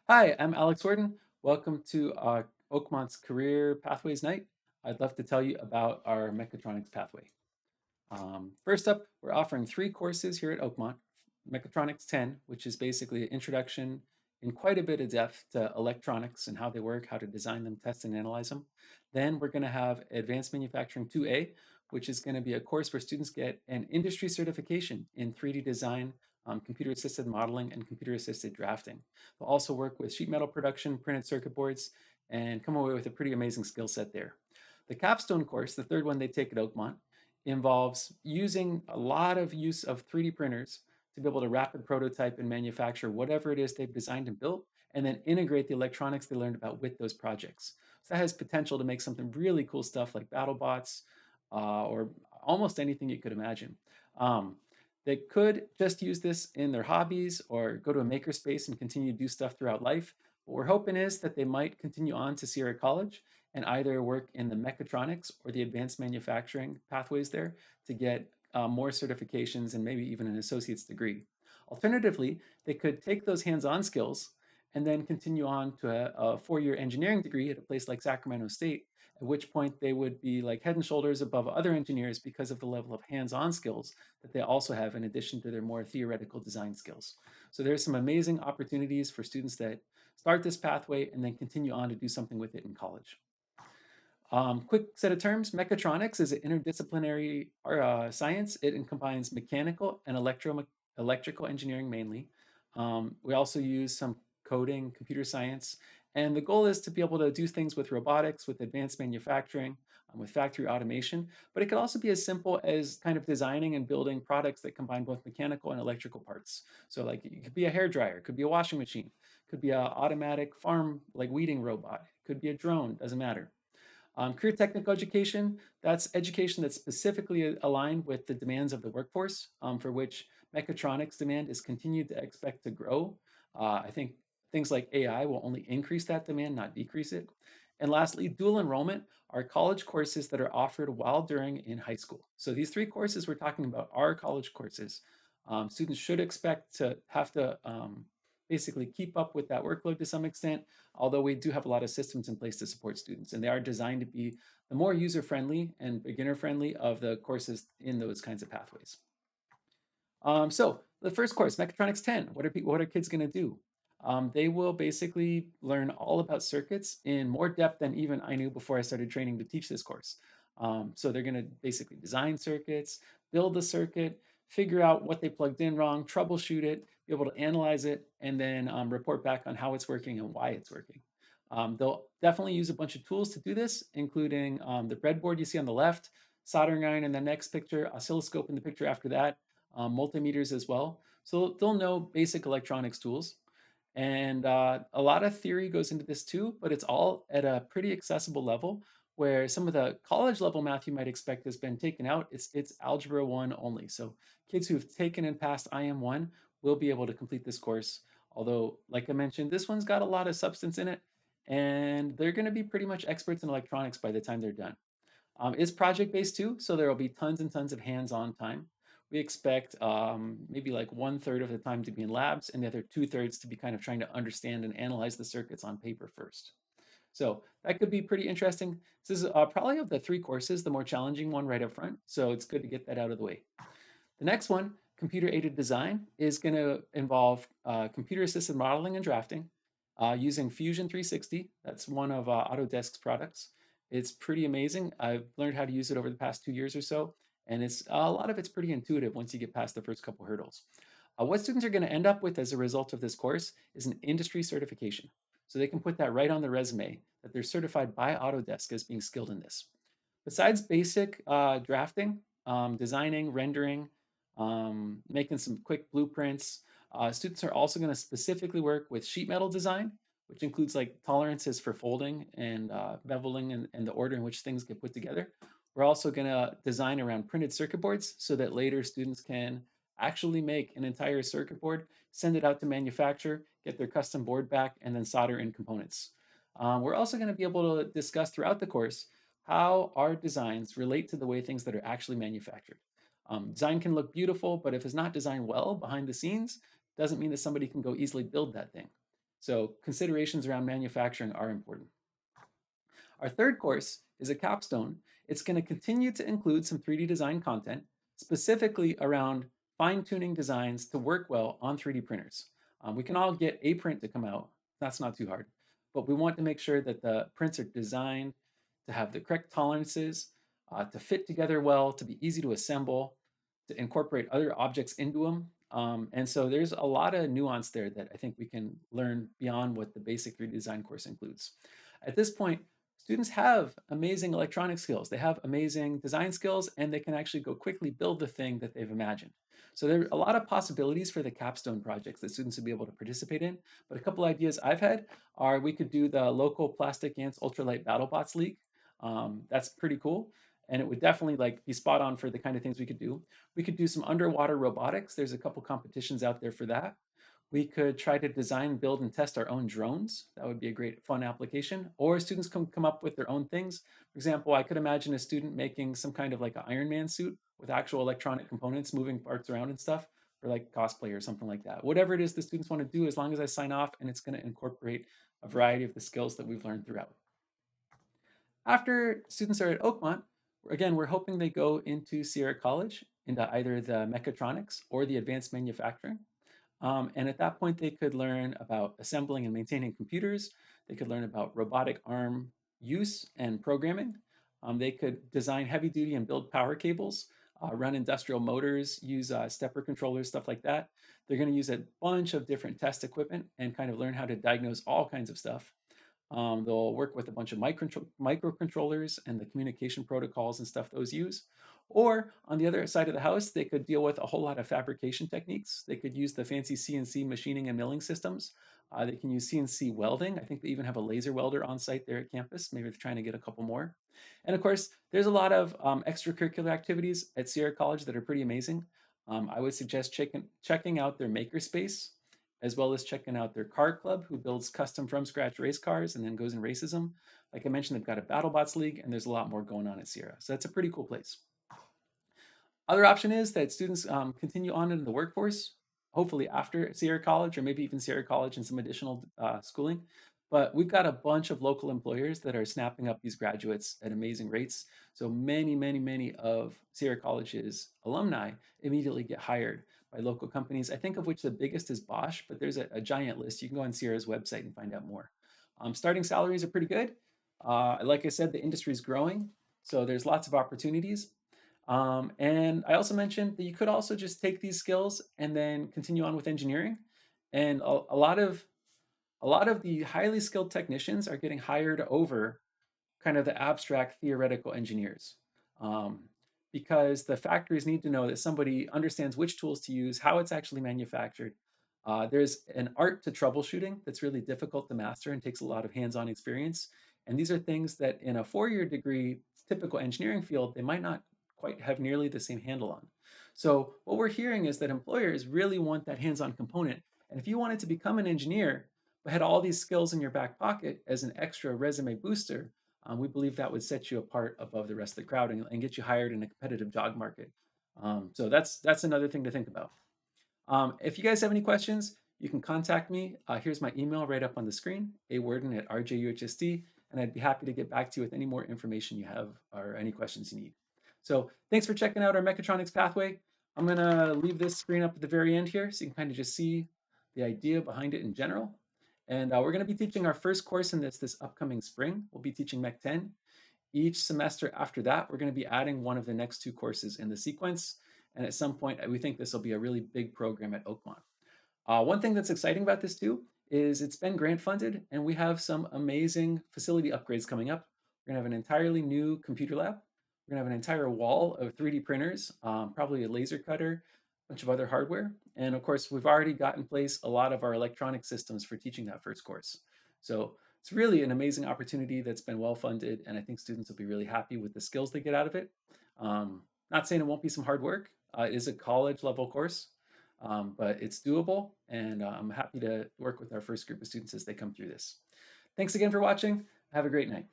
Hi, I'm Alex Warden. Welcome to Oakmont's Career Pathways Night. I'd love to tell you about our Mechatronics pathway. First up, we're offering three courses here at Oakmont. Mechatronics 10, which is basically an introduction in quite a bit of depth to electronics and how they work, how to design them, test and analyze them. Then we're going to have Advanced Manufacturing 2A, which is going to be a course where students get an industry certification in 3D design, computer-assisted modeling, and computer-assisted drafting. They'll also work with sheet metal production, printed circuit boards, and come away with a pretty amazing skill set there. The capstone course, the third one they take at Oakmont, involves using a lot of use of 3D printers to be able to rapid prototype and manufacture whatever it is they've designed and built, and then integrate the electronics they learned about with those projects. So that has potential to make something really cool stuff like BattleBots or almost anything you could imagine. Um, they could just use this in their hobbies or go to a makerspace and continue to do stuff throughout life. What we're hoping is that they might continue on to Sierra College and either work in the mechatronics or the advanced manufacturing pathways there to get more certifications and maybe even an associate's degree. Alternatively, they could take those hands-on skills and then continue on to a four-year engineering degree at a place like Sacramento State, at which point they would be like head and shoulders above other engineers because of the level of hands-on skills that they also have in addition to their more theoretical design skills. So there's some amazing opportunities for students that start this pathway and then continue on to do something with it in college. Quick set of terms, mechatronics is an interdisciplinary science. It combines mechanical and electrical engineering mainly. We also use some coding, computer science, and the goal is to be able to do things with robotics, with advanced manufacturing, with factory automation, but it could also be as simple as kind of designing and building products that combine both mechanical and electrical parts. So like it could be a hair dryer, could be a washing machine, could be an automatic farm like weeding robot, could be a drone, doesn't matter. Career technical education, that's education that's specifically aligned with the demands of the workforce, for which mechatronics demand is continued to expect to grow. I think things like AI will only increase that demand, not decrease it. And lastly, dual enrollment are college courses that are offered while during in high school. So these three courses we're talking about are college courses. Students should expect to have to basically keep up with that workload to some extent, although we do have a lot of systems in place to support students, and they are designed to be the more user-friendly and beginner-friendly of the courses in those kinds of pathways. So the first course, Mechatronics 10, what are kids gonna do? They will basically learn all about circuits in more depth than even I knew before I started training to teach this course. So they're gonna basically design circuits, build the circuit, figure out what they plugged in wrong, troubleshoot it, be able to analyze it, and then report back on how it's working and why it's working. They'll definitely use a bunch of tools to do this, including the breadboard you see on the left, soldering iron in the next picture, oscilloscope in the picture after that, multimeters as well. So they'll know basic electronics tools. And a lot of theory goes into this too, but it's all at a pretty accessible level where some of the college level math you might expect has been taken out. It's Algebra 1 only. So kids who've taken and passed IM1 will be able to complete this course. Although, like I mentioned, this one's got a lot of substance in it, and they're going to be pretty much experts in electronics by the time they're done. It's project-based too, so there will be tons and tons of hands-on time. We expect maybe like 1/3 of the time to be in labs and the other 2/3 to be kind of trying to understand and analyze the circuits on paper first. So that could be pretty interesting. This is probably of the three courses, the more challenging one right up front. So it's good to get that out of the way. The next one, computer-aided design, is going to involve computer-assisted modeling and drafting using Fusion 360. That's one of Autodesk's products. It's pretty amazing. I've learned how to use it over the past 2 years or so, and it's a lot of it's pretty intuitive once you get past the first couple hurdles. What students are going to end up with as a result of this course is an industry certification. So they can put that right on the resume that they're certified by Autodesk as being skilled in this. Besides basic drafting, designing, rendering, making some quick blueprints, students are also going to specifically work with sheet metal design, which includes like tolerances for folding and beveling and the order in which things get put together. We're also going to design around printed circuit boards so that later students can actually make an entire circuit board, send it out to manufacture, get their custom board back, and then solder in components. We're also going to be able to discuss throughout the course how our designs relate to the way things that are actually manufactured. Design can look beautiful, but if it's not designed well behind the scenes, doesn't mean that somebody can go easily build that thing. So considerations around manufacturing are important. Our third course is a capstone. It's going to continue to include some 3D design content, specifically around fine-tuning designs to work well on 3D printers. We can all get a print to come out. That's not too hard. But we want to make sure that the prints are designed to have the correct tolerances, to fit together well, to be easy to assemble, to incorporate other objects into them. And so there's a lot of nuance there that I think we can learn beyond what the basic 3D design course includes. At this point, students have amazing electronic skills. They have amazing design skills, and they can actually go quickly build the thing that they've imagined. So there are a lot of possibilities for the capstone projects that students would be able to participate in. But a couple ideas I've had are we could do the local Plastic Ants Ultralight BattleBots League. That's pretty cool. And it would definitely like be spot on for the kind of things we could do. We could do some underwater robotics. There's a couple competitions out there for that. We could try to design, build, and test our own drones. That would be a great fun application. Or students can come up with their own things. For example, I could imagine a student making some kind of like an Iron Man suit with actual electronic components, moving parts around and stuff, or like cosplay or something like that. Whatever it is the students want to do, as long as I sign off and it's going to incorporate a variety of the skills that we've learned throughout. After students are at Oakmont, again, we're hoping they go into Sierra College, into either the mechatronics or the advanced manufacturing. And at that point, they could learn about assembling and maintaining computers. They could learn about robotic arm use and programming. They could design heavy duty and build power cables, run industrial motors, use stepper controllers, stuff like that. They're going to use a bunch of different test equipment and kind of learn how to diagnose all kinds of stuff. They'll work with a bunch of microcontrollers and the communication protocols and stuff those use. Or on the other side of the house, they could deal with a whole lot of fabrication techniques. They could use the fancy CNC machining and milling systems. They can use CNC welding. I think they even have a laser welder on site there at campus. Maybe they're trying to get a couple more. And of course, there's a lot of extracurricular activities at Sierra College that are pretty amazing. I would suggest checking out their makerspace, as well as checking out their car club, who builds custom from scratch race cars and then goes and races them. Like I mentioned, they've got a BattleBots League, and there's a lot more going on at Sierra. So that's a pretty cool place. Other option is that students continue on into the workforce, hopefully after Sierra College or maybe even Sierra College and some additional schooling. But we've got a bunch of local employers that are snapping up these graduates at amazing rates. So many of Sierra College's alumni immediately get hired by local companies. I think of which the biggest is Bosch, but there's a giant list. You can go on Sierra's website and find out more. Starting salaries are pretty good. Like I said, the industry is growing, so there's lots of opportunities. And I also mentioned that you could also just take these skills and then continue on with engineering. And a lot of the highly skilled technicians are getting hired over kind of the abstract theoretical engineers. Um, because the factories need to know that somebody understands which tools to use, how it's actually manufactured. There's an art to troubleshooting that's really difficult to master and takes a lot of hands-on experience. And these are things that in a four-year degree, typical engineering field, they might not quite have nearly the same handle on. So what we're hearing is that employers really want that hands-on component. And if you wanted to become an engineer, but had all these skills in your back pocket as an extra resume booster, we believe that would set you apart above the rest of the crowd and get you hired in a competitive job market. So that's another thing to think about. If you guys have any questions, you can contact me. Here's my email right up on the screen, awarden@rjuhsd, and I'd be happy to get back to you with any more information you have or any questions you need. So thanks for checking out our mechatronics pathway. I'm gonna leave this screen up at the very end here so you can kind of just see the idea behind it in general. And we're gonna be teaching our first course in this upcoming spring. We'll be teaching Mech 10. Each semester after that, we're gonna be adding one of the next two courses in the sequence. And at some point, we think this will be a really big program at Oakmont. One thing that's exciting about this too is it's been grant funded and we have some amazing facility upgrades coming up. We're gonna have an entirely new computer lab. We're gonna have an entire wall of 3D printers, probably a laser cutter, a bunch of other hardware. And of course, we've already got in place a lot of our electronic systems for teaching that first course. So it's really an amazing opportunity that's been well funded, and I think students will be really happy with the skills they get out of it. Not saying it won't be some hard work. It is a college level course, but it's doable, and I'm happy to work with our first group of students as they come through this. Thanks again for watching. Have a great night.